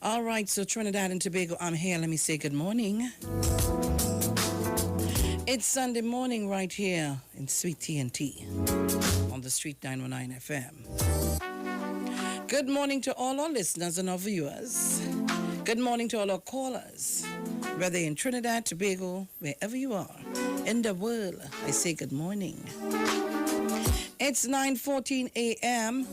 All right, so Trinidad and Tobago, I'm here. Let me say good morning. It's Sunday morning right here in Sweet T&T on the Street 919 FM. Good morning to all our listeners and our viewers. Good morning to all our callers, whether in Trinidad, Tobago, wherever you are in the world. I say good morning. It's 9:14 a.m.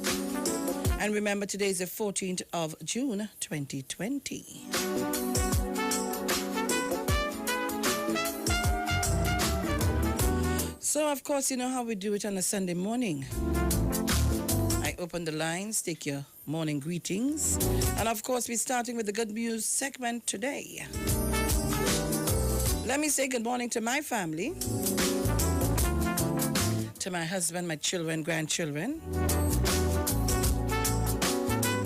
And remember, today is the 14th of June, 2020. So, of course, you know how we do it on a Sunday morning. I open the lines, take your morning greetings. And, of course, we're starting with the good news segment today. Let me say good morning to my family, to my husband, my children, grandchildren,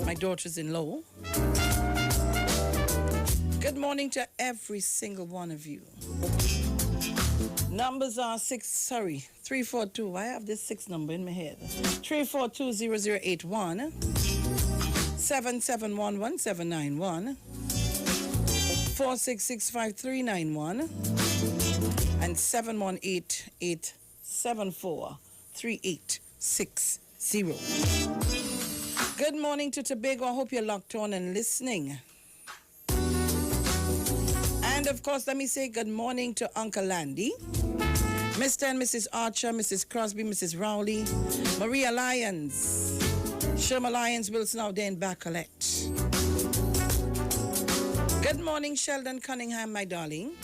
my daughters-in-law. Good morning to every single one of you. Numbers are 342. I have this 6 number in my head. 342-0081, 7711-791, 4665391, and 718-874-3860. Good morning to Tobago. I hope you're locked on and listening. And of course, let me say good morning to Uncle Landy, Mr. and Mrs. Archer, Mrs. Crosby, Mrs. Rowley, Maria Lyons, Sherma Lyons, Wilson out there in Bacolette. Good morning, Sheldon Cunningham, my darling.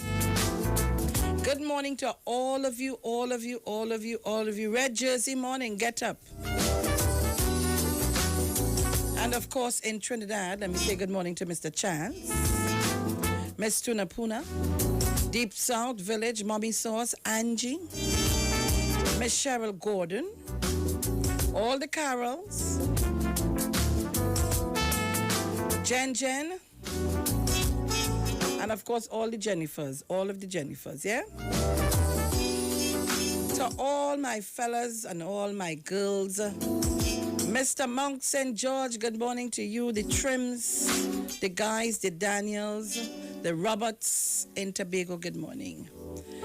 Good morning to all of you, all of you, all of you, all of you. Red Jersey morning, get up. And of course, in Trinidad, let me say good morning to Mr. Chance, Miss Tunapuna, Deep South Village, Mommy Sauce, Angie, Miss Cheryl Gordon, all the Carols, Jen, and of course all the Jennifers, yeah? To all my fellas and all my girls, Mr. Monk St. George, good morning to you, the Trims, the guys, the Daniels, the Roberts in Tobago, good morning.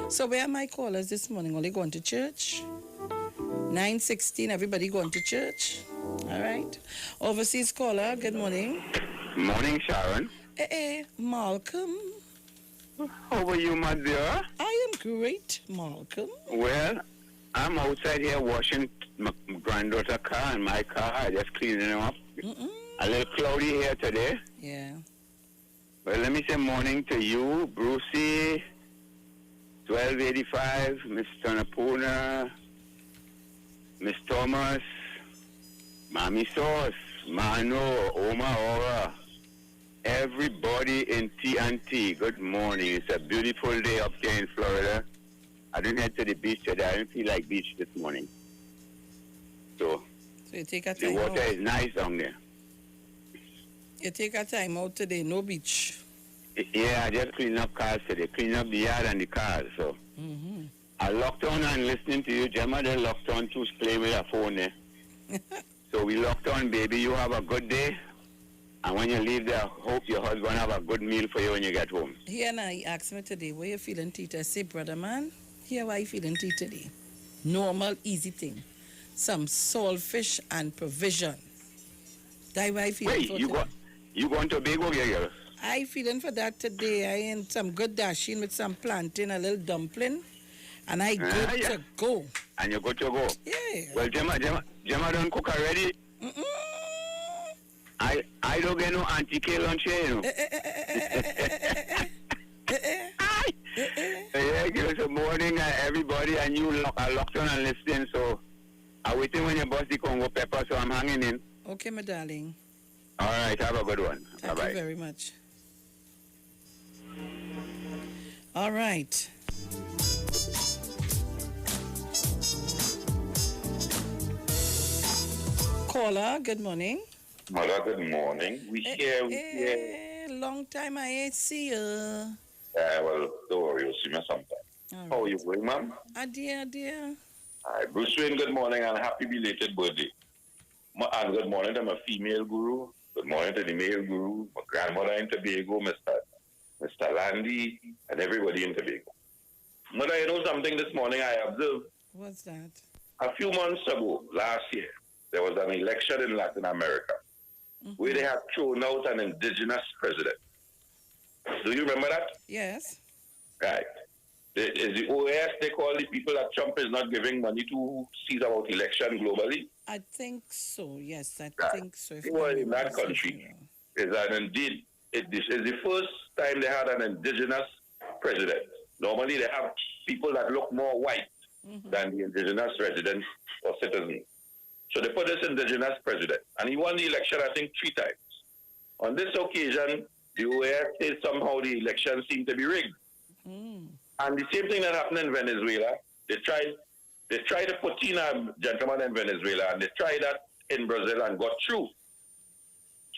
So where are my callers this morning? Are they going to church? 9:16, everybody going to church? All right. Overseas caller, good morning. Morning, Sharon. Malcolm. How are you, my dear? I am great, Malcolm. Well, I'm outside here washing my granddaughter's car and my car. I just cleaning them up. A little cloudy here today. Yeah. Well, let me say morning to you, Brucey, 1285, Miss Tunapuna, Miss Thomas, Mommy Sauce, Mano, Oma Ora, everybody in T&T. Good morning. It's a beautiful day up here in Florida. I didn't head to the beach today. I didn't feel like beach this morning. So you take a the time water out. is nice down there. You take a time out today, no beach. Yeah, I just clean up cars today. Clean up the yard and the cars. So I locked on and listening to you. Gemma, they locked on to play with her phone there. So we locked on, baby. You have a good day. And when you leave there, I hope your husband have a good meal for you when you get home. Here now, he asked me today, where you feeling, Tita? I say, brother man, here why you feeling, Tita, today? Normal, easy thing. Some saltfish and provision. That why I feeling for today. You going to Tobago, girl? I feeling for that today. I in some good dashing with some plantain, a little dumpling, and I good to go. And you good to go? Yeah. Well, Gemma don't cook already. I don't get no Auntie lunch here, you know. Yeah, give us a morning, everybody, and you are locked on and listening. So I'm waiting when your boss the Congo pepper, so I'm hanging in. Okay, my darling. All right, have a good one. Thank you very much. All right. Caller, good morning. Mother, good morning. We here. Long time I ain't see you. Well, don't worry, you'll see me sometime. How are you going, ma'am? Dear. Hi, Bruce Wayne, good morning and happy belated birthday. And good morning to my female guru, Good morning to the Mail Guru, my grandmother in Tobago, Mr. Landy, and everybody in Tobago. Mother, you know something this morning I observed? What's that? A few months ago, last year, there was an election in Latin America where they had thrown out an indigenous president. Do you remember that? Yes. Right. Is the OAS, they call the people that Trump is not giving money to who sees about election globally? I think so, yes. I think so. Well, in that country, it is the first time they had an indigenous president. Normally, they have people that look more white than the indigenous residents or citizens. So they put this indigenous president, and he won the election, I think, 3 times. On this occasion, the OAS said somehow the election seemed to be rigged. And the same thing that happened in Venezuela, they tried to put in a gentleman in Venezuela, and they tried that in Brazil and got through.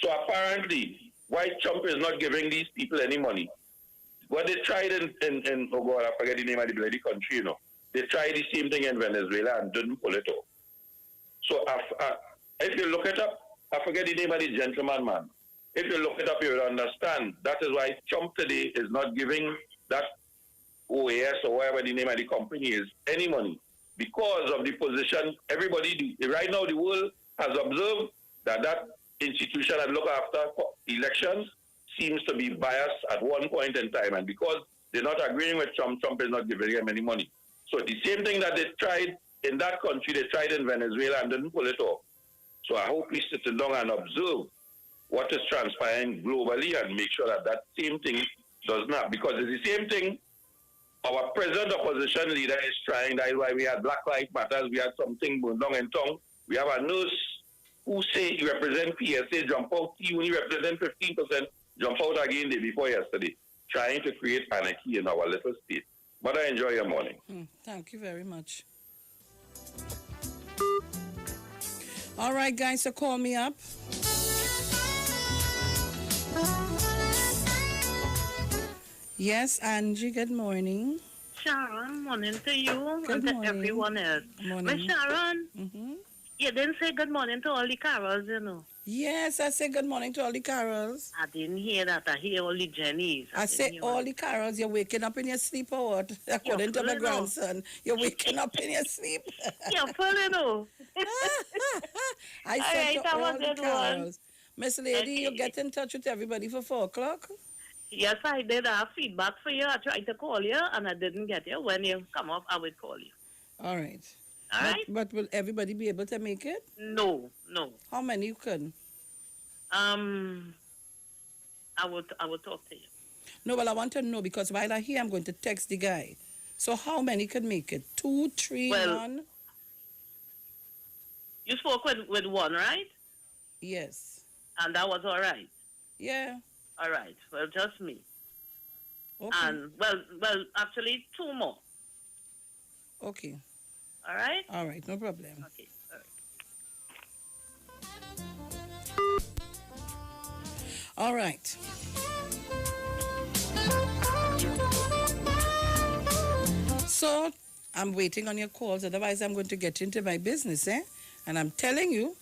So apparently, why Trump is not giving these people any money? What they tried in oh God, I forget the name of the bloody country, you know. They tried the same thing in Venezuela and didn't pull it off. So if you look it up, I forget the name of the gentleman, man. If you look it up, you will understand. That is why Trump today is not giving that OAS or whatever the name of the company is any money. Because of the position, right now the world has observed that institution that look after elections seems to be biased at one point in time. And because they're not agreeing with Trump, Trump is not giving them any money. So the same thing that they tried in that country, they tried in Venezuela and didn't pull it off. So I hope we sit down and observe what is transpiring globally and make sure that same thing does not. Because it's the same thing our present opposition leader is trying. That is why we had Black Lives Matter. We had something going on in town. We have a nurse who say he represents PSA, jump out. He only represents 15%, jump out again the day before yesterday, trying to create anarchy in our little state. But I enjoy your morning. Thank you very much. All right, guys, so call me up. Yes, Angie, good morning. Sharon, morning to you Good and morning. to everyone else. Morning. Miss Sharon, you didn't say good morning to all the carols, you know. Yes, I say good morning to all the carols. I didn't hear that. I hear all the Jennies. I say all the carols. You're waking up in your sleep or what? According to my pulling grandson, you're waking up in your sleep. You're pulling off. I All said right, to that all was the good one. carols. Miss Lady, you Okay. get in touch with everybody for 4 o'clock? Yes, I did have feedback for you. I tried to call you and I didn't get you. When you come up, I will call you. All right. All right? But will everybody be able to make it? No. How many you can? I will talk to you. No, well, I want to know because while I'm here, I'm going to text the guy. So how many could make it? 2, 3, Well- 1? You spoke with one, right? Yes. And that was all right. Yeah. All right. Well, just me. Okay. And, well, actually, 2 more. Okay. All right? All right. No problem. Okay. All right. All right. So I'm waiting on your calls. Otherwise, I'm going to get into my business, eh? And I'm telling you,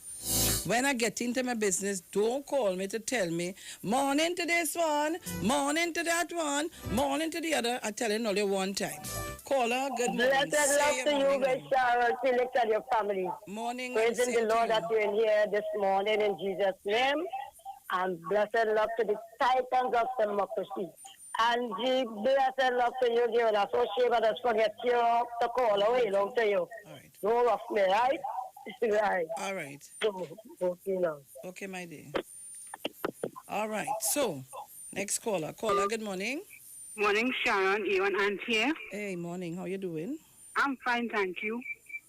when I get into my business, don't call me to tell me, morning to this one, morning to that one, morning to the other. I tell you only one time. Caller, good morning. Blessed Say love your to you, morning. Miss Sharon, Felix, and your family. Morning. Praising same the to Lord you. that you're in here this morning in Jesus' name. And blessed love to the titans of democracy. And blessed love to you, dear. I'm so ashamed I just forget you to call away long to you. All right. Go off me, right? Right. All right. So, okay, now. Okay, my dear. All right. So, next caller. Caller, good morning. Morning, Sharon, Ewan, Aunt here. Hey, morning. How you doing? I'm fine, thank you.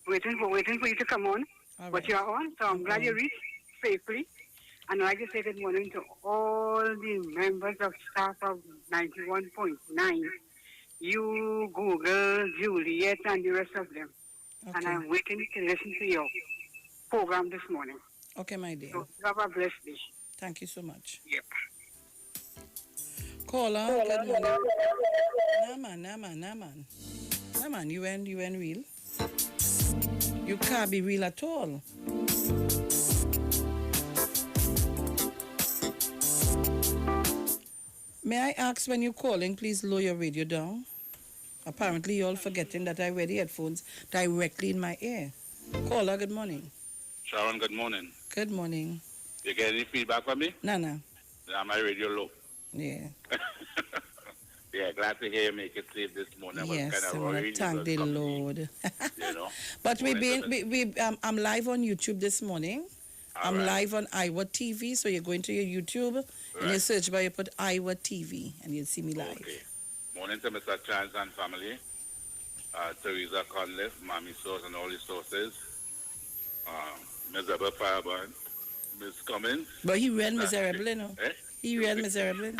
Waiting for you to come on. All But right. you're on, so I'm glad you reached safely. And I'd like to say good morning to all the members of staff of 91.9. You, Google, Juliet, and the rest of them. And Okay. I'm waiting to listen to your program this morning. Okay, my dear. So have a blessed day. Thank you so much. Yep. Caller, good morning. Nah, man. You ain't real. You can't be real at all. May I ask, when you're calling, please lower your radio down? Apparently, you're all forgetting that I wear the headphones directly in my ear. Caller, good morning. Sharon, good morning. Good morning. You get any feedback from me? Nana. Yeah, my radio low. Yeah. Yeah, glad to hear you make it safe this morning. Yes, I I was want kind to of thank the Lord. You know. But I'm live on YouTube this morning. I'm live on Iowa TV, so you go into your YouTube and you search by, you put Iowa TV, and you'll see me live. Okay. Morning to Mr. Chance and family. Teresa Conliffe, Mommy Source and all the sources. Ms. Abba Fireburn, Miss Cummins. But he read miserable, you know. Eh? He read miserable.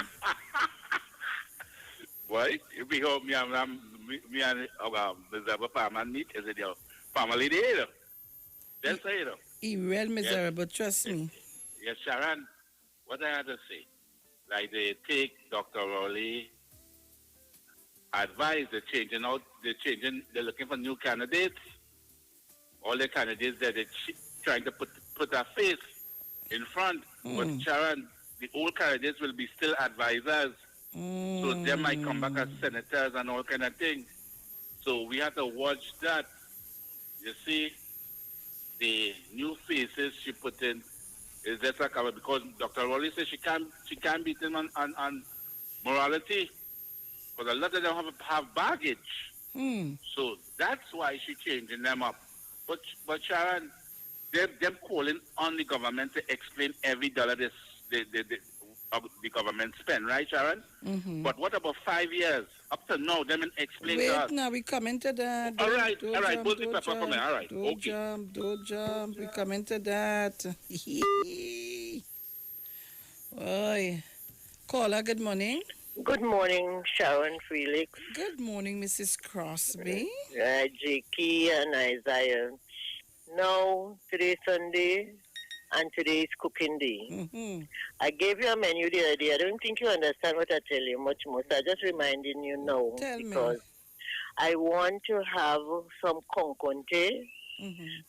Why? If we hope me and Ms. Abba Fireburn meet, is it your family there? Just say it. He read miserable, trust me. Yes, Sharon, what I had to say, like they take Dr. Rowley advice, they're looking for new candidates. All the candidates that they're trying to put a face in front. But Sharon, the old candidates will be still advisors. So they might come back as senators and all kind of things. So we have to watch that. You see, the new faces she put in is just a cover because Dr. Rowley says she can't beat them on morality. Because a lot of them have baggage. So that's why she's changing them up. But Sharon, them calling on the government to explain every dollar the government spend, right, Sharon? Mm-hmm. But what about 5 years? Up to now, them explain to us. Wait, now we coming to that. All right. Put the pepper for me. All right. Don't jump. We coming to that. Oi. Caller, good morning. Good morning, Sharon Felix. Good morning, Mrs. Crosby. Jakey and Isaiah. Now, today's Sunday, and today is cooking day. Mm-hmm. I gave you a menu the other day. I don't think you understand what I tell you much more. So I'm just reminding you now. Tell because me. I want to have some conconte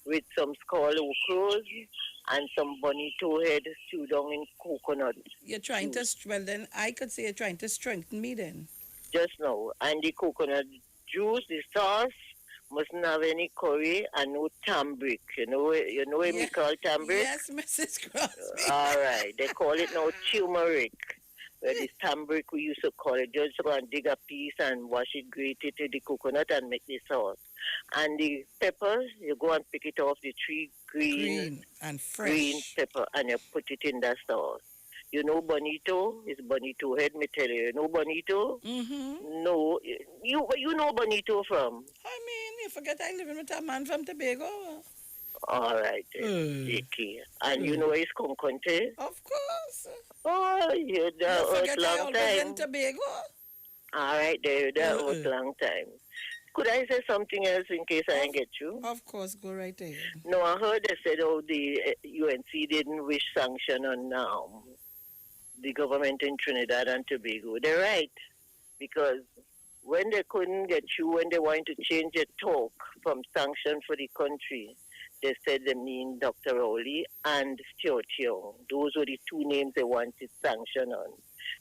with some skull okras and some bonito head stewed down in coconut. You're trying to, well then, I could say you're trying to strengthen me then. Just now. And the coconut juice, the sauce, mustn't have any curry and no tambric. You know what we call tambric? Yes, Mrs. Crosby. All right. They call it now turmeric. Where this tambric we used to call it. Just go and dig a piece and wash it, grate it to the coconut and make the sauce. And the peppers, you go and pick it off the tree, green and fresh. Green pepper, and you put it in the sauce. You know bonito? It's bonito head, me tell you. You know bonito? Mm-hmm. No. You know bonito from? I mean, you forget I live with a man from Tobago. All right. Jakey. And you know it's conconte? Of course. Oh, you're there forget long I always time. in Tobago. All right, there long time. Could I say something else in case I didn't get you? Of course, go right ahead. No, I heard they said, the UNC didn't wish sanction on the government in Trinidad and Tobago. They're right. Because when they couldn't get you, when they wanted to change their talk from sanction for the country, they said they mean Dr. Rowley and Stuart Young. Those were the two names they wanted sanction on.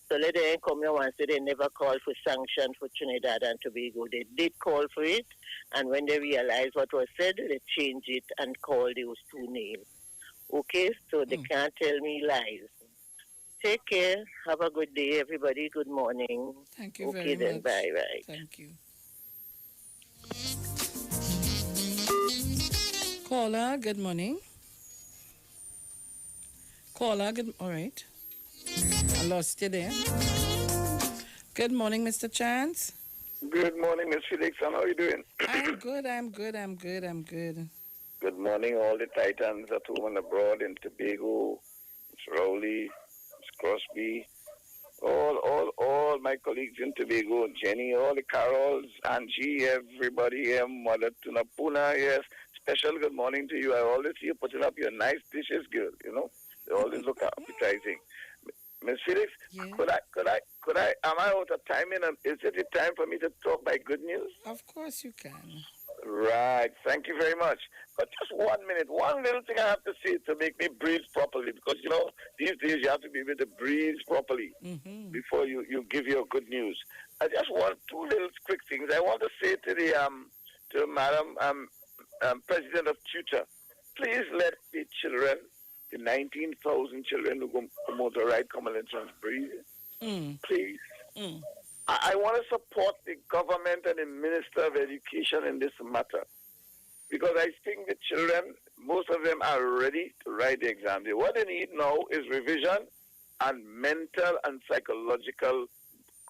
So let them come here and say they never called for sanction for Trinidad and Tobago. They did call for it, and when they realized what was said, they changed it and called those two names. Okay? So they can't tell me lies. Take care. Have a good day, everybody. Good morning. Thank you very much. Okay, then. Bye-bye. Thank you. Caller, good morning. Caller, all right. I lost you there. Good morning, Mr. Chance. Good morning, Ms. Felix. How are you doing? I'm good. Good morning, all the Titans at home and abroad in Tobago, Ms. Rowley, Ms. Crosby, all my colleagues in Tobago, Jenny, all the Carols, Angie, everybody here, Mother Tunapuna, yes. Special good morning to you. I always see you putting up your nice dishes, girl, you know. They always look appetizing. Ms. Felix, yeah. could I, am I out of time? Is it the time for me to talk my good news? Of course you can. Right. Thank you very much. But just 1 minute, one little thing I have to say to make me breathe properly, because, you know, these days you have to be able to breathe properly before you give your good news. I just want two little quick things. I want to say to the Madam President of Tutor, please let the children, the 19,000 children who go motor ride common entrance breathe. Please. I want to support the government and the Minister of Education in this matter, because I think the children, most of them are ready to write the exam. What they need now is revision and mental and psychological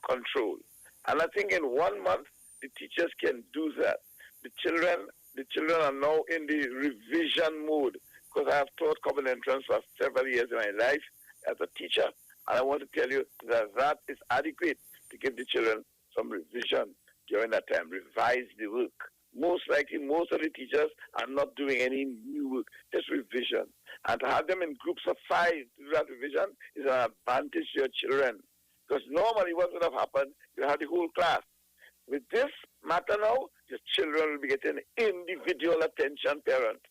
control. And I think in 1 month, the teachers can do that. The children are now in the revision mode, because I have taught common entrance for several years in my life as a teacher, and I want to tell you that that is adequate to give the children some revision during that time, revise the work. Most likely, most of the teachers are not doing any new work, just revision. And to have them in groups of 5 to do that revision is an advantage to your children. Because normally what would have happened, you have the whole class. With this matter now, the children will be getting individual attention parent.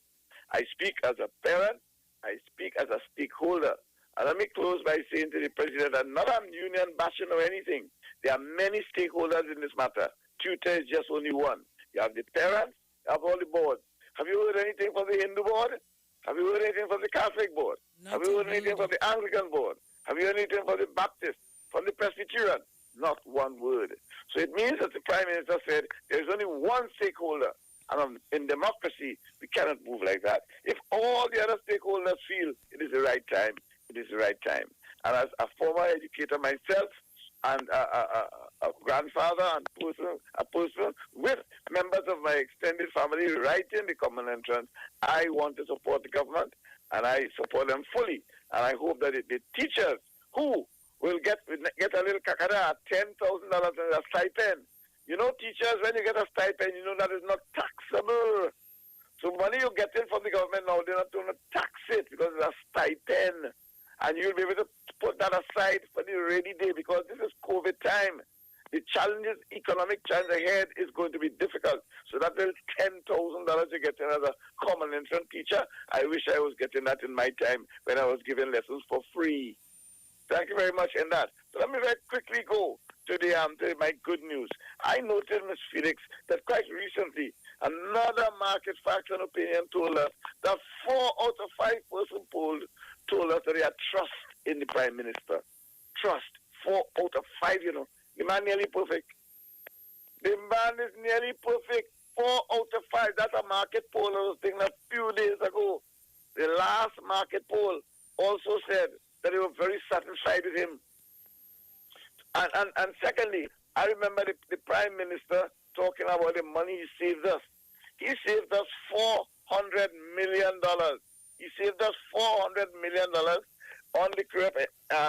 I speak as a parent, I speak as a stakeholder. And let me close by saying to the President that not a union bashing or anything. There are many stakeholders in this matter. Tutor is just only one. You have the parents, you have all the boards. Have you heard anything from the Hindu board? Have you heard anything from the Catholic board? Have you heard anything from the Anglican board? Have you heard anything from the Baptist, from the Presbyterian? Not one word. So it means that the Prime Minister said there is only one stakeholder. And in democracy, we cannot move like that. If all the other stakeholders feel it is the right time, it is the right time. And as a former educator myself, and a grandfather and a person with members of my extended family right in the common entrance, I want to support the government, and I support them fully. And I hope that the teachers who will get a little kakada, $10,000 in a stipend. You know, teachers, when you get a stipend, you know that is not taxable. So money you get in from the government now, they're not going to tax it because it's a stipend. And you'll be able to put that aside for the rainy day, because this is COVID time. The challenges, economic challenge ahead is going to be difficult. So that is $10,000 you get in as a common entrance teacher. I wish I was getting that in my time when I was giving lessons for free. Thank you very much in that. So let me very quickly go to my good news. I noted, Ms. Felix, that quite recently another market facts and opinion told us that 4 out of 5 person polled told us that they had trust in the Prime Minister. Trust. 4 out of 5, you know. The man nearly perfect. The man is nearly perfect. 4 out of 5. That's a market poll I was thinking a few days ago. The last market poll also said that they were very satisfied with him. And secondly, I remember the Prime Minister talking about the money he saved us. He saved us $400 million. He saved us $400 million on the crib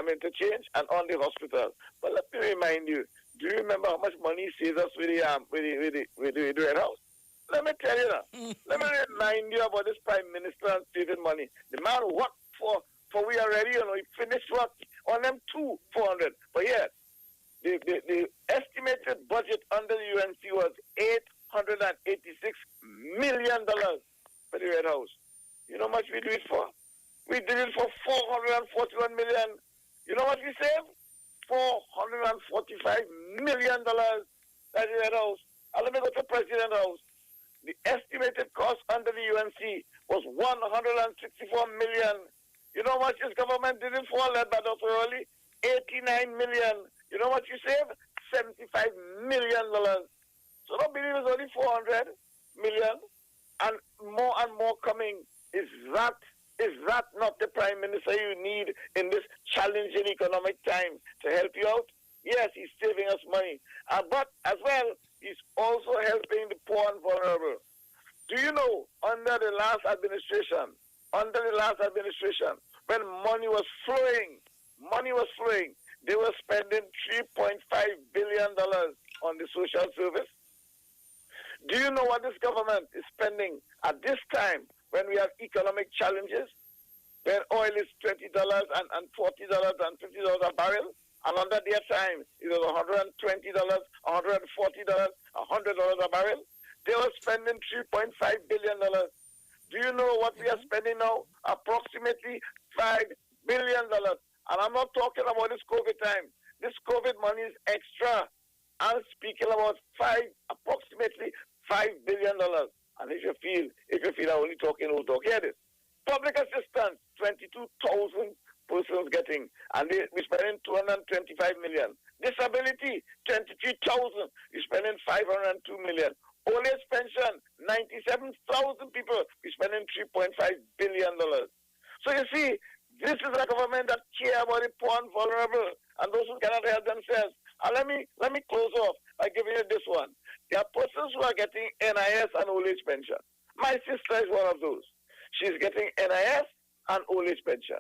interchange and on the hospital. But let me remind you, do you remember how much money he saved us with the Red House? Let me tell you now. Let me remind you about this Prime Minister and saving money. The man worked for we already, you know, he finished work on them too, 400. But yeah, the estimated budget under the UNC was $886 million for the Red House. You know how much we do it for? We did it for $441 million. You know what we saved? $445 million. That's the Red House. And let me go to President House. The estimated cost under the UNC was $164 million. You know what his government did it for, led by Dr. Rowley? $89 million. You know what you saved? $75 million. So don't believe it's only $400 million and more coming. Is that not the Prime Minister you need in this challenging economic time to help you out? Yes, he's saving us money. But as well, he's also helping the poor and vulnerable. Do you know, under the last administration, when money was flowing, they were spending $3.5 billion on the social service. Do you know what this government is spending at this time when we have economic challenges, when oil is $20 and $40 and $50 a barrel? And under their time, it was $120, $140, $100 a barrel. They were spending $3.5 billion. Do you know what we are spending now? Approximately $5 billion. And I'm not talking about this COVID time. This COVID money is extra. I'm speaking about approximately $5 billion. And if you feel I'm only talking, we'll talk. Hear this. Public assistance, 22,000 persons getting, and we're spending 225 million. Disability, 23,000, we're spending 502 million. Old age pension, 97,000 people, we're spending $3.5 billion. So you see, this is a government that care about the poor and vulnerable and those who cannot help themselves. And let me close off by giving you this one. There are persons who are getting NIS and old age pension. My sister is one of those. She's getting NIS and old age pension.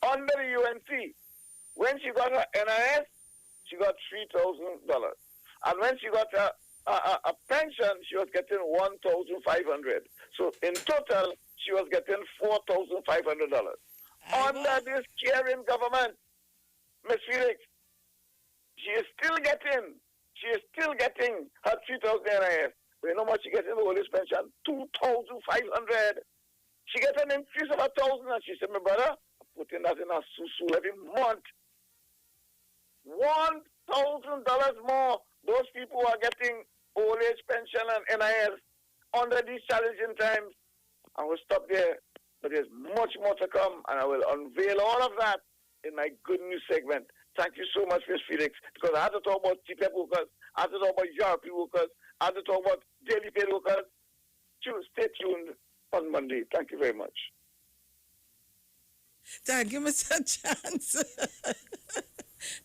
Under the UNC, when she got her NIS, she got $3,000. And when she got a pension, she was getting $1,500. So in total, she was getting $4,500. Under this caring government, Ms. Felix, she is still getting her 3,000 NIS. But you know what she gets in the old age pension? 2,500. She gets an increase of 1,000, and she said, my brother, I'm putting that in a susu every month. $1,000 more. Those people who are getting old age pension and NIS under these challenging times. I will stop there, but there's much more to come, and I will unveil all of that in my good news segment. Thank you so much, Ms. Felix, because I had to talk about TPEP workers, I had to talk about URP workers, I had to talk about daily paid workers. Stay tuned on Monday. Thank you very much. Thank you, Mr. Chance.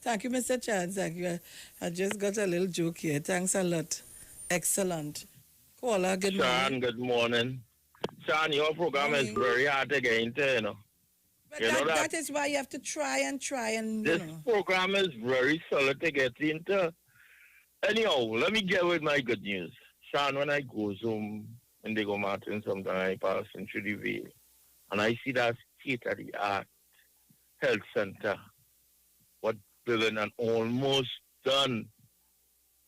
Thank you, Mr. Chance. Thank you. I just got a little joke here. Thanks a lot. Excellent. Caller, good morning. Sean, good morning. Sean, your program is very hard to get into, you know. But that is why you have to try and this program is very solid to get into. Anyhow, let me get with my good news. Sean, when I go Zoom in Diego Martin, sometimes I pass into the Vale, and I see that state-of-the-art health center, what building and almost done.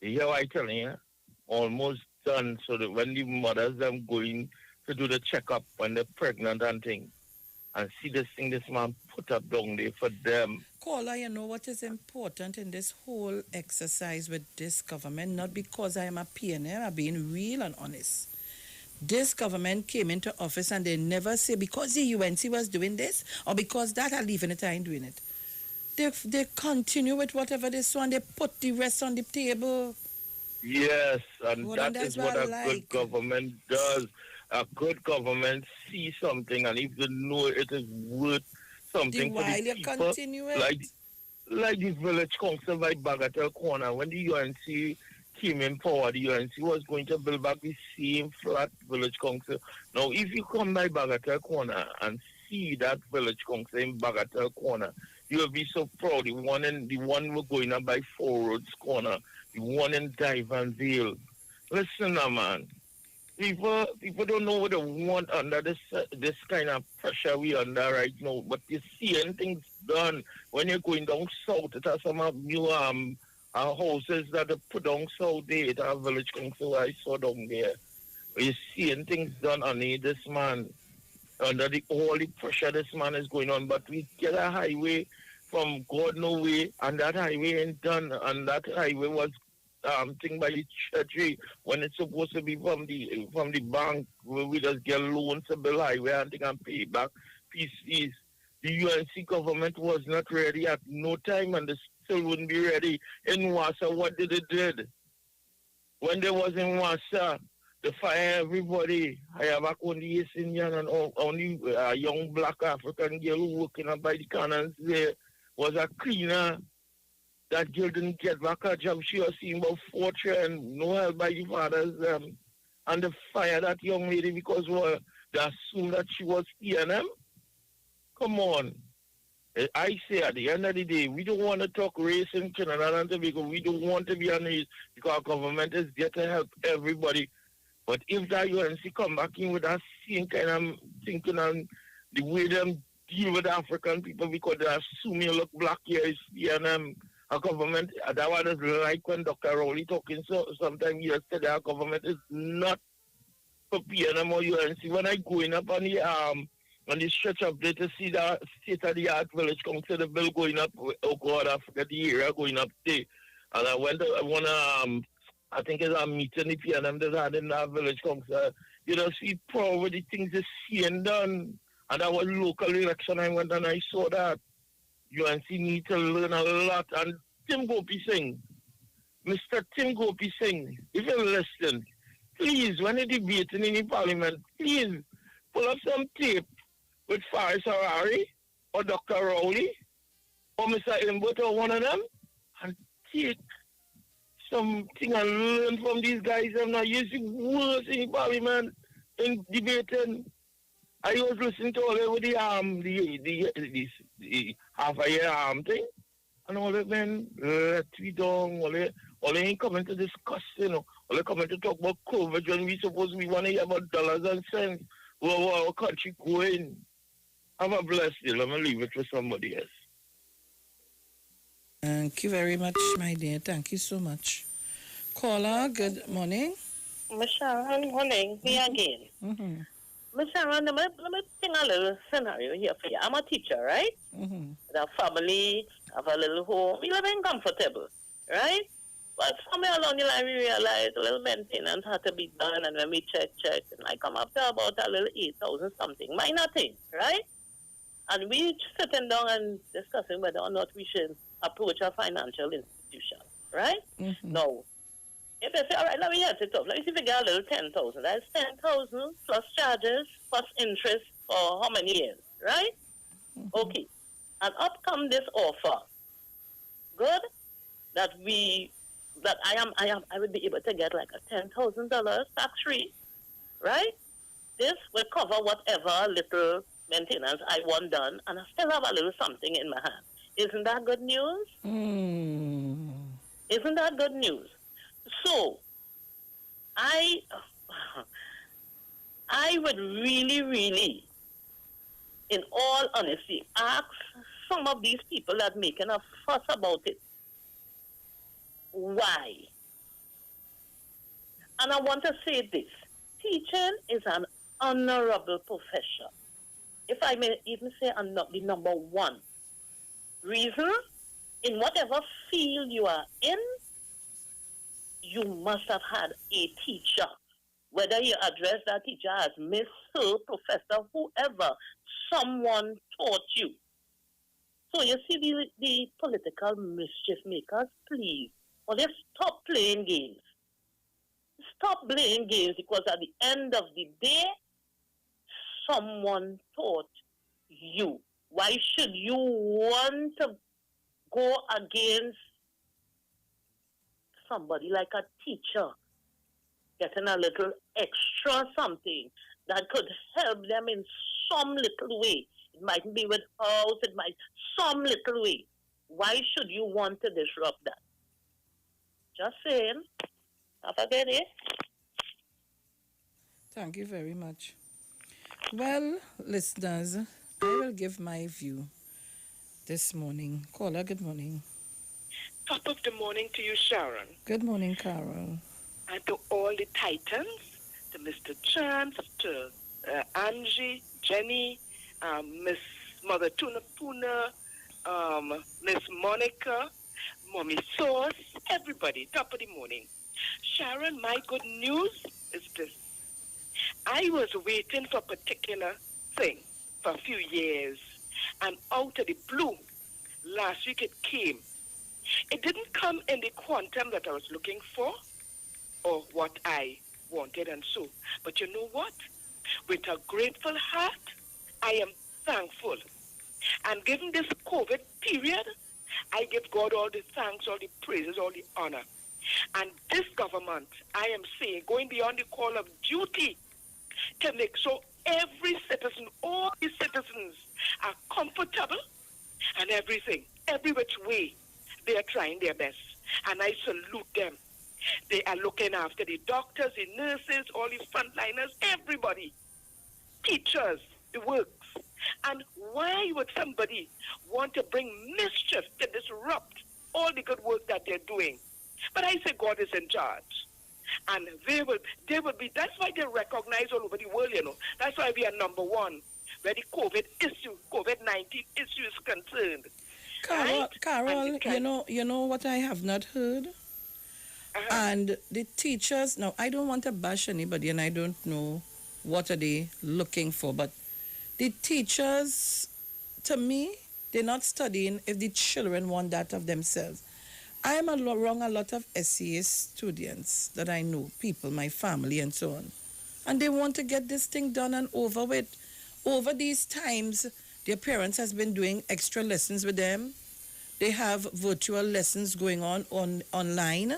You hear what I'm telling you? Almost done, so that when the mothers them going to do the checkup when they're pregnant and things, and see this thing this man put up down there for them. Caller, you know what is important in this whole exercise with this government, not because I am a PNM, I'm being real and honest. This government came into office and they never say because the UNC was doing this or because that are leaving it and doing it. They continue with whatever they saw and they put the rest on the table. Yes, and that is what a good government does. A good government sees something, and if they know it is worth something for the people, like the village council by Bagatelle Corner, when the UNC came in power, the UNC was going to build back the same flat village council. Now, if you come by Bagatelle Corner and see that village council in Bagatelle Corner, you'll be so proud. The one we're going up by Four Roads Corner, the one in Divan Vale. Listen now, man. People don't know what they want under this kind of pressure we under right now. But you see things done when you're going down south. It has some new houses that are put down south there. It has village council I saw down there. But you see things done under this man, under all the pressure this man is going on. But we get a highway from God no way, and that highway ain't done. And that highway was thing by the treasury when it's supposed to be from the bank where we just get loans to build highway and thing and pay back PCs. The UNC government was not ready at no time and they still wouldn't be ready. In Wassa, what did it did? When they was in Wassa, they fire everybody. I have a only Indian and only a young black African girl working up by the canals there was a cleaner. That girl didn't get back her job. She was seeing about 4 children, no help by the fathers. And they fired that young lady because they assumed that she was PNM. Come on. I say at the end of the day, we don't want to talk race in Trinidad and Tobago. We don't want to be on race because our government is there to help everybody. But if that UNC come back in with that same kind of thinking and the way them deal with African people because they assume you look black here is PNM. Our government, that one is like when Dr. Rowley talking so sometime yesterday, our government is not for PNM or UNC. When I going up on the stretch up there to see the state-of-the-art village council, the bill going up, oh God, I forget the area going up there. And I went to I think it's a meeting the PNM that had in that village council. You know, see proud with the things that's being done. And that was local election. I went and I saw that. UNC need to learn a lot. And Tim Gopi Singh, Mr. Tim Gopi Singh, if you listen, please, when you're debating in the parliament, please pull up some tape with Faris Harari or Dr. Rowley or Mr. Imbut or one of them and take something and learn from these guys. I'm not using words in parliament in debating. I was listening to all of the half a year thing, and all of them let me down. All they ain't coming to discuss, you know. All they coming to talk about COVID when we supposed we want to hear about dollars and cents. Where our country going? Have a blessed day. Let me leave it for somebody else. Thank you very much, my dear. Thank you so much. Caller, good morning. Miss Sharon, morning. Me again. Miss Sharon, let me think a little scenario here for you. I'm a teacher, right? With a family, have a little home. We live in comfortable, right? But somewhere along the line, we realized a little maintenance had to be done, and when we check, and I come up to about a little 8,000 something. Minor thing, right? And we sitting down and discussing whether or not we should approach a financial institution, right? Now, if they say, all right, let me get it up. Let me see if we get a little 10,000. That's 10,000 plus charges, plus interest for how many years, right? Okay. And up come this offer. Good? That I would be able to get like a $10,000 tax-free, right? This will cover whatever little maintenance I want done, and I still have a little something in my hand. Isn't that good news? Isn't that good news? So, I would really, really, in all honesty, ask some of these people that are making a fuss about it, why? And I want to say this. Teaching is an honorable profession. If I may even say the number one reason, in whatever field you are in, you must have had a teacher. Whether you address that teacher as Miss, Sir, Professor, whoever, someone taught you. So you see the political mischief makers, please, or they stop playing games. Stop playing games, because at the end of the day, someone taught you. Why should you want to go against somebody like a teacher, getting a little extra something that could help them in some little way? It might be with house, it might some little way. Why should you want to disrupt that? Just saying. Have a good day. Thank you very much. Well, listeners, I will give my view this morning. Caller, good morning. Top of the morning to you, Sharon. Good morning, Carol. And to all the Titans, to Mr. Chance, to Angie, Jenny, Miss Mother Tuna Puna, Miss Monica, Mommy Sauce, everybody, top of the morning. Sharon, my good news is this. I was waiting for a particular thing for a few years, and out of the blue, last week it came. It didn't come in the quantum that I was looking for or what I wanted and so. But you know what? With a grateful heart, I am thankful. And given this COVID period, I give God all the thanks, all the praises, all the honor. And this government, I am saying, going beyond the call of duty to make sure every citizen, all the citizens are comfortable and everything, every which way, they are trying their best. And I salute them. They are looking after the doctors, the nurses, all the frontliners, everybody. Teachers, the works. And why would somebody want to bring mischief to disrupt all the good work that they're doing? But I say God is in charge. And they will be, that's why they recognize all over the world, you know. That's why we are number one where the COVID-19 issue is concerned. Carol, you know what I have not heard? And the teachers, now I don't want to bash anybody and I don't know what are they looking for, but the teachers, to me, they're not studying if the children want that of themselves. I am around a lot of SCA students that I know, people, my family and so on, and they want to get this thing done and over with. Over these times, their parents has been doing extra lessons with them. They have virtual lessons going on online,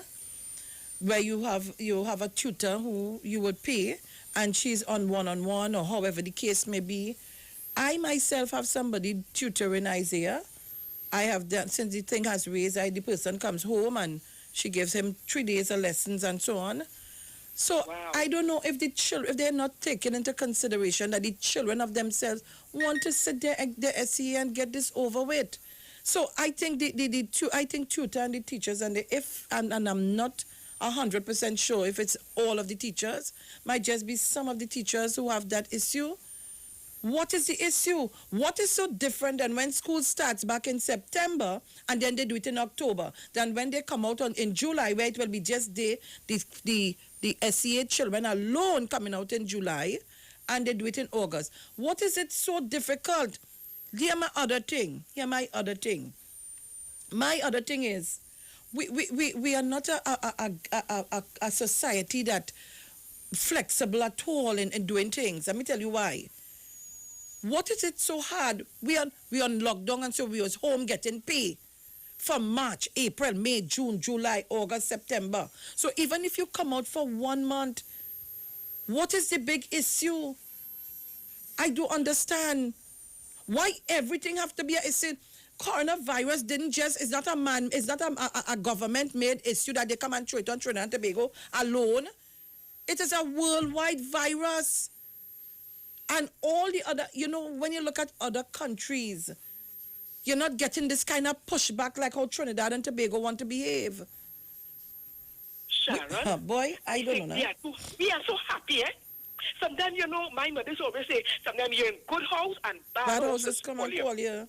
where you have a tutor who you would pay, and she's on one-on-one or however the case may be. I myself have somebody tutoring Isaiah. I have done, since the thing has raised, the person comes home and she gives him 3 days of lessons and so on. So I don't know if the children, if they're not taking into consideration that the children of themselves want to sit there at the SCA and get this over with. So I think I think tutor and the teachers and I'm not 100% sure if it's all of the teachers, might just be some of the teachers who have that issue. What is the issue? What is so different than when school starts back in September and then they do it in October, than when they come out in July, where it will be just the SCA children alone coming out in July, and they do it in August? What is it so difficult? Here's my other thing. My other thing is, we are not a society that flexible at all in doing things. Let me tell you why. What is it so hard? We on lockdown, and so we was home getting pay from March, April, May, June, July, August, September. So even if you come out for 1 month, what is the big issue? I don't understand why everything have to be a issue. Coronavirus it's not a government-made issue that they come and throw it on Trinidad and Tobago alone. It is a worldwide virus. And all the other, when you look at other countries, you're not getting this kind of pushback like how Trinidad and Tobago want to behave. Sharon, boy, I don't know. We are so happy, eh? Sometimes, my mother always say, sometimes you're in good house and bad houses come and call you.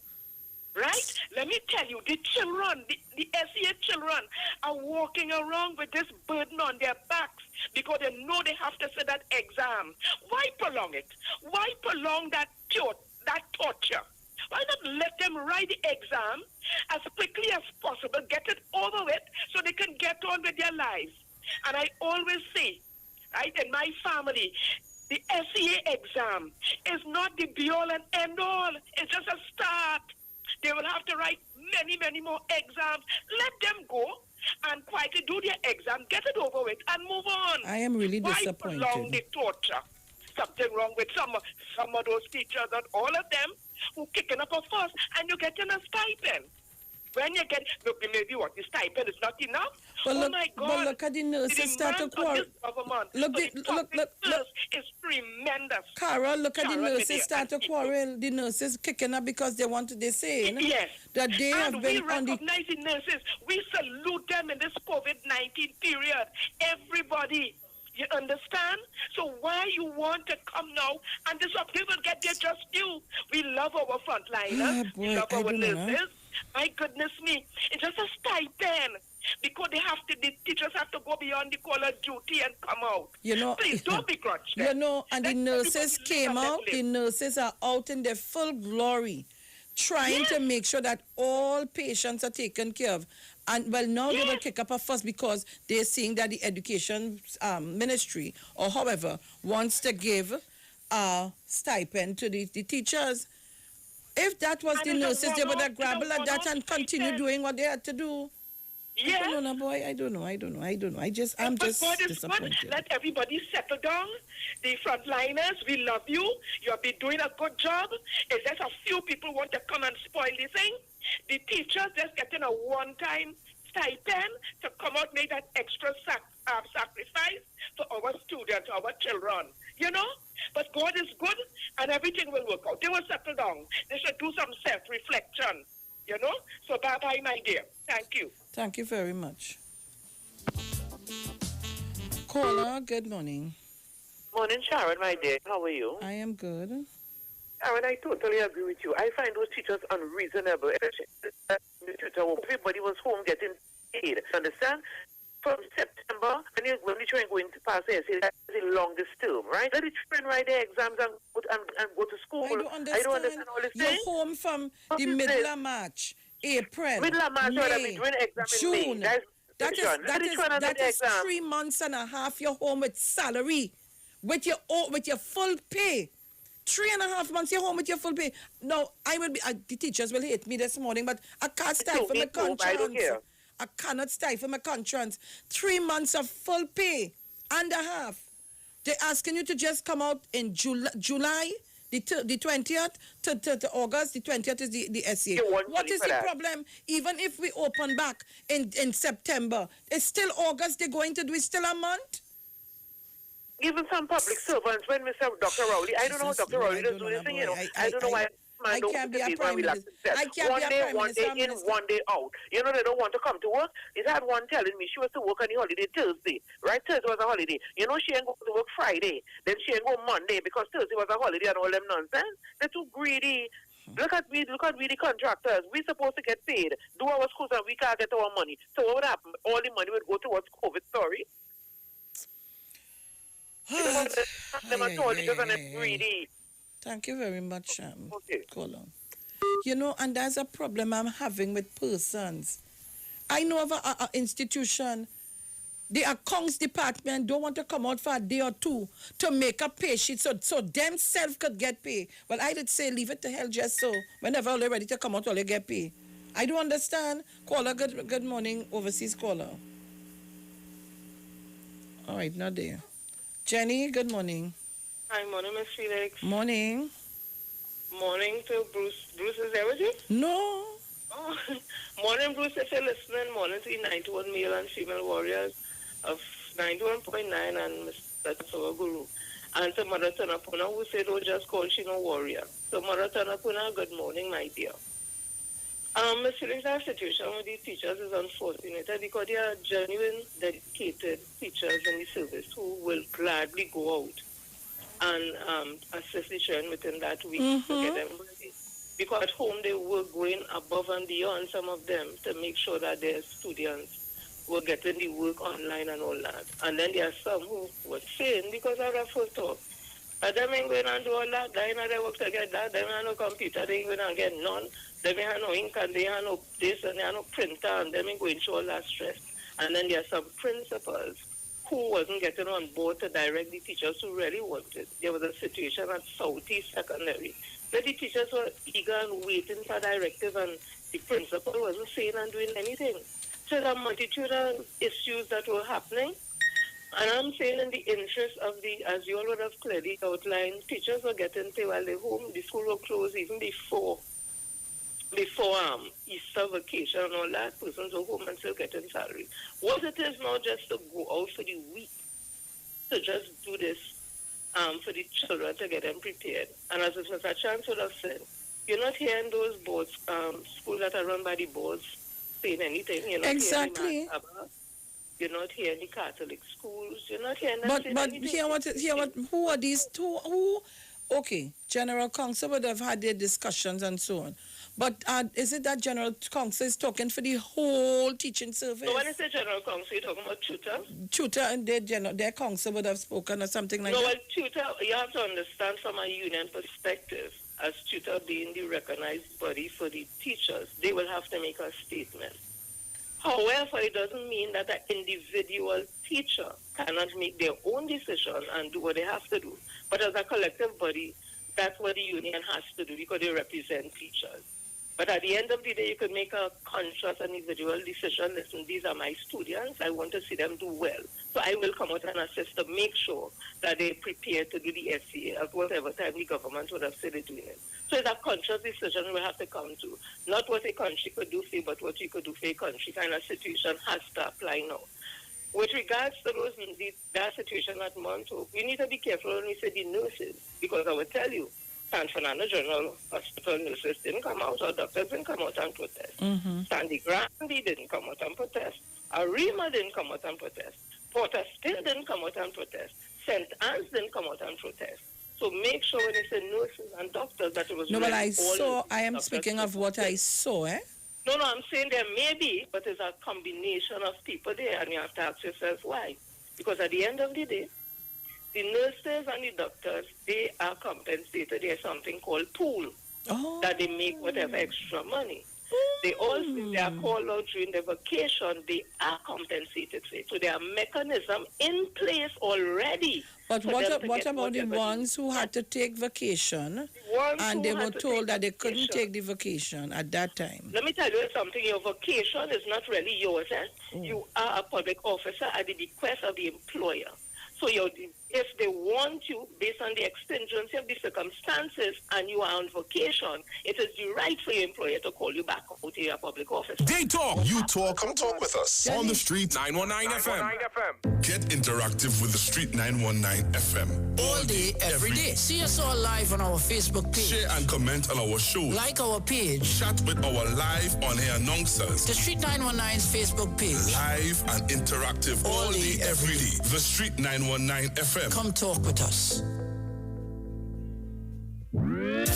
Right? Let me tell you, the children, the SCA children are walking around with this burden on their backs because they know they have to sit that exam. Why prolong it? Why prolong that torture? Why not let them write the exam as quickly as possible, get it over with, so they can get on with their lives? And I always say, right, in my family, the SCA exam is not the be-all and end-all. It's just a start. They will have to write many, many more exams. Let them go and quietly do their exam, get it over with, and move on. I am really disappointed. Why prolong the torture? Something wrong with some of those teachers and all of them who kicking up a fuss, and you're getting a stipend. When you get, look, maybe what, the stipend is not enough? But oh my God. But look at the nurses start to quarrel. Look, it's tremendous. Carol, look at the nurses start to quarrel. The nurses kicking up because they're saying that they have been on the... we recognize the nurses. We salute them in this COVID-19 period. Everybody. You understand? So why you want to come now and disrupt? They will get their just due. We love our frontliners. We love our nurses. My goodness me. It's just a stipend. Because the teachers have to go beyond the call of duty and come out. Please don't be grudged. And the nurses came out. The nurses are out in their full glory, trying to make sure that all patients are taken care of. And now they will kick up a fuss because they're seeing that the education ministry or however wants to give a stipend to the teachers. If that was the nurses, they would have grabbled at that and continue doing what they had to do. Yeah. I don't know, boy. I don't know. I'm just disappointed. Let everybody settle down. The frontliners, we love you. You'll be doing a good job. It's just a few people want to come and spoil the thing. The teachers just getting a one-time stipend to come out, make that extra sacrifice for our students, our children. But God is good and everything will work out. They will settle down. They should do some self-reflection. So bye-bye, my dear. Thank you. Thank you very much. Caller, good morning. Morning, Sharon, my dear. How are you? I am good. Sharon, I totally agree with you. I find those teachers unreasonable. Everybody was home getting paid. Understand? From September, when the children go into pass the essay, that's the longest term, right? Let the children write their exams and go to school. I don't understand all this You're thing. home from the middle of March, April, Middle of March, May, doing exam June. in May. That is 3 months and a half you're home with salary, with your full pay. 3.5 months you're home with your full pay. No, the teachers will hate me this morning, but I can't stifle my conscience. I cannot stifle my conscience. 3 months of full pay and a half. They're asking you to just come out in July, the 20th to August. The 20th is the SCA. What is the problem? Even if we open back in September, it's still August. They're going to do it still a month. Even some public servants, when Mr. Dr. Rowley, I don't know how Dr. Rowley does do this thing, I don't know why. I can't be a prime minister. I can't one be a day, prime one day minister. in, one day out. They don't want to come to work. It had one telling me she was to work on the holiday Thursday. Right? Thursday was a holiday. She ain't go to work Friday. Then she ain't go Monday because Thursday was a holiday and all them nonsense. They're too greedy. Look at we, the contractors. We're supposed to get paid. Do our schools and we can't get our money. So what would happen? All the money would go towards COVID, sorry. Greedy. Thank you very much, Colin. And there's a problem I'm having with persons. I know of an institution, the accounts department don't want to come out for a day or two to make a pay sheet so themselves could get paid. Well, I did say leave it to hell just so. Whenever they're ready to come out, all they get paid. I don't understand. Caller, good morning, overseas caller. All right, not there. Jenny, good morning. Hi, morning, Miss Felix. Morning. Morning to Bruce. Bruce, is there with you? No. Oh, morning, Bruce, if you're listening. Morning to the 91 male and female warriors of 91.9 and Mr. Tasawa Guru. And to Mother Tanapuna, who said, oh, just call she no warrior. So, Mother Tanapuna, good morning, my dear. Miss Felix, our situation with these teachers is unfortunate because they are genuine, dedicated teachers in the service who will gladly go out and assist the children within that week to get them ready. Because at home they were going above and beyond, some of them, to make sure that their students were getting the work online and all that. And then there are some who were saying, because of our first talk, them ain't going to do all that, they ain't they work to get that, they ain't have no computer, they ain't going to get none, they ain't have no ink and they have no this and they have no printer and they ain't going through all that stress. And then there are some principals who wasn't getting on board to direct the teachers who really wanted. There was a situation at Southeast Secondary where the teachers were eager and waiting for directive and the principal wasn't saying and doing anything. So there are multitude of issues that were happening. And I'm saying in the interest of as you all would have clearly outlined, teachers were getting paid while they're home. The school were closed even before Easter vacation and all that. Persons were home and still getting salary. What it is now just to go out for the week, to just do this for the children to get them prepared. And as Mr. Chance would have said, you're not hearing those boards, schools that are run by the boards saying anything. You're not exactly. You're not hearing the Catholic schools. You're not hearing them But who are these two? Okay, General Council would have had their discussions and so on. But is it that General Council is talking for the whole teaching service? So when you say General Council, you're talking about tutor? Tutor and their council would have spoken or something like that? No, well, tutor, you have to understand from a union perspective, as tutor being the recognized body for the teachers, they will have to make a statement. However, it doesn't mean that an individual teacher cannot make their own decision and do what they have to do. But as a collective body, that's what the union has to do because they represent teachers. But at the end of the day, you could make a conscious and individual decision. Listen, these are my students. I want to see them do well. So I will come out and assist to make sure that they're prepared to do the SCA at whatever time the government would have said they're doing it. So it's a conscious decision we have to come to. Not what a country could do for you, but what you could do for a country. Kind of situation has to apply now. With regards to that situation at Montauk, we need to be careful when we say the nurses, because I will tell you, San Fernando General Hospital nurses didn't come out, or doctors didn't come out and protest. Sandy Grande didn't come out and protest. Arima didn't come out and protest. Porter still didn't come out and protest. St. Anne's didn't come out and protest. So make sure when you say nurses and doctors that it was No, but really I am speaking of what I saw, eh? No, I'm saying there may be, but there's a combination of people there, and you have to ask yourself why. Because at the end of the day, the nurses and the doctors, they are compensated. There's something called pool that they make whatever extra money. They also, they are called out during the vacation, they are compensated for it. So there are mechanisms in place already. But what about the ones who had to take vacation and they were told that they couldn't take the vacation at that time? Let me tell you something. Your vacation is not really yours. You are a public officer at the request of the employer. So if they want you, based on the exigency of the circumstances, and you are on vacation, it is the right for your employer to call you back out to your public office. They talk. You talk. Come talk with us. On the Street 919 FM. Get interactive with the Street 919 FM. All day, every day. See us all live on our Facebook page. Share and comment on our shows. Like our page. Chat with our live on-air announcers. The Street 919's Facebook page. Live and interactive all day, every day. The Street 919 FM. Come talk with us.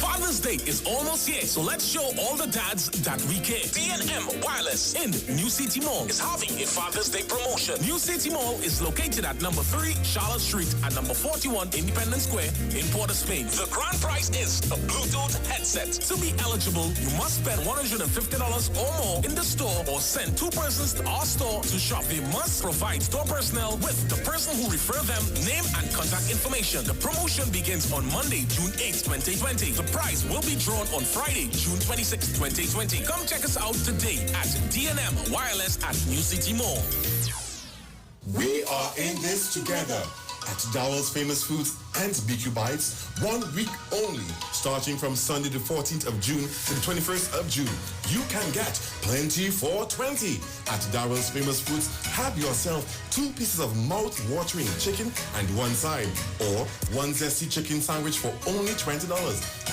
Father's Day is almost here, so let's show all the dads that we care. D&M Wireless in New City Mall is having a Father's Day promotion. New City Mall is located at number 3 Charlotte Street and number 41 Independence Square in Port of Spain. The grand prize is a Bluetooth headset. To be eligible, you must spend $150 or more in the store or send 2 persons to our store to shop. They must provide store personnel with the person who referred them, name and contact information. The promotion begins on Monday, June 8, 2020. The prize will be drawn on Friday, June 26, 2020. Come check us out today at D&M Wireless at New City Mall. We are in this together at Darrell's Famous Foods and BQ Bites, 1 week only, starting from Sunday the 14th of June to the 21st of June. You can get plenty for 20 at Darrell's Famous Foods. Have yourself 2 pieces of mouth-watering chicken and 1 side, or 1 zesty chicken sandwich for only $20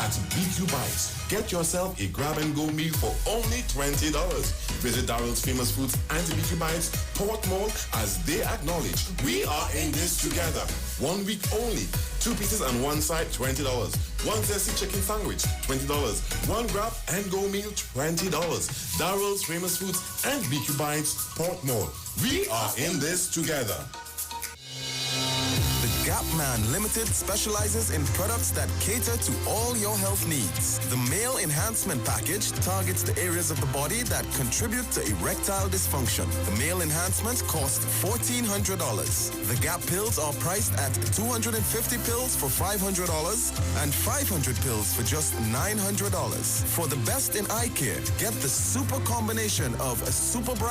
at BQ Bites. Get yourself a grab-and-go meal for only $20. Visit Darrell's Famous Foods and BQ Bites, Port Mall, as they acknowledge we are in this together. 1 week only. 2 pieces and 1 side, $20. 1 zesty chicken sandwich, $20. 1 grab-and-go meal, $20. Darrell's Famous Foods and BQ Bites, Port Mall. We are in this together. The Gap Man Limited specializes in products that cater to all your health needs. The Male Enhancement Package targets the areas of the body that contribute to erectile dysfunction. The Male Enhancement costs $1,400. The Gap pills are priced at 250 pills for $500 and 500 pills for just $900. For the best in eye care, get the super combination of a super bright